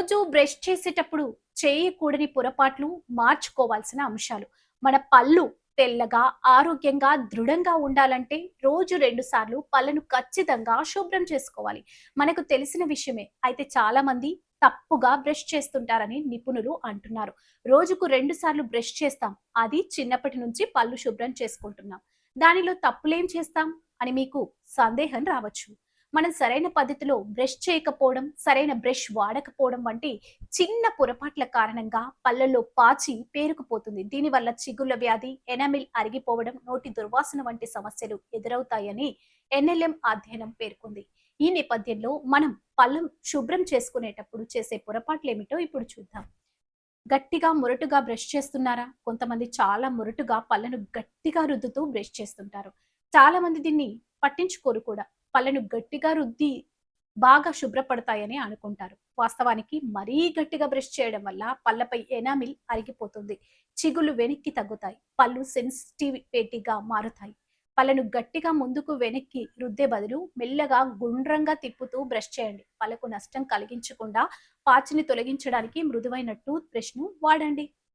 రోజు బ్రష్ చేసేటప్పుడు చేయకూడని పొరపాట్లు, మార్చుకోవాల్సిన అంశాలు. మన పళ్ళు తెల్లగా, ఆరోగ్యంగా, దృఢంగా ఉండాలంటే రోజు 2 సార్లు పళ్ళను ఖచ్చితంగా శుభ్రం చేసుకోవాలి. మనకు తెలిసిన విషయమే. అయితే చాలామంది తప్పుగా బ్రష్ చేస్తుంటారని నిపుణులు అంటున్నారు. రోజుకు 2 సార్లు బ్రష్ చేస్తాం. అది చిన్నప్పటి నుంచి పళ్ళు శుభ్రం చేసుకుంటున్నాం. దానిలో తప్పులేం చేస్తాం అని మీకు సందేహం రావచ్చు. మనం సరైన పద్ధతిలో బ్రష్ చేయకపోవడం, సరైన బ్రష్ వాడకపోవడం వంటి చిన్న పొరపాట్ల కారణంగా పళ్ళల్లో పాచి పేరుకుపోతుంది. దీనివల్ల చిగుళ్ళ వ్యాధి, ఎనామిల్ అరిగిపోవడం, నోటి దుర్వాసన వంటి సమస్యలు ఎదురవుతాయని ఎన్ఎల్ఎం అధ్యయనం పేర్కొంది. ఈ నేపథ్యంలో మనం పళ్ళు శుభ్రం చేసుకునేటప్పుడు చేసే పొరపాట్లేమిటో ఇప్పుడు చూద్దాం. గట్టిగా, మొరటుగా బ్రష్ చేస్తున్నారా? కొంతమంది చాలా మొరటుగా పళ్ళను గట్టిగా రుద్దుతూ బ్రష్ చేస్తుంటారు. చాలా మంది దీన్ని పట్టించుకోరు కూడా. పళ్ళను గట్టిగా రుద్ది బాగా శుభ్రపడతాయని అనుకుంటారు. వాస్తవానికి మరీ గట్టిగా బ్రష్ చేయడం వల్ల పళ్ళపై ఎనామిల్ అరిగిపోతుంది. చిగుళ్ళు వెనక్కి తగ్గుతాయి. పళ్ళు సెన్సిటివిటీగా మారుతాయి. పళ్ళను గట్టిగా ముందుకు వెనక్కి రుద్దే బదులు మెల్లగా గుండ్రంగా తిప్పుతూ బ్రష్ చేయండి. పళ్ళకు నష్టం కలిగించకుండా పాచిని తొలగించడానికి మృదువైన టూత్ బ్రష్ ను వాడండి.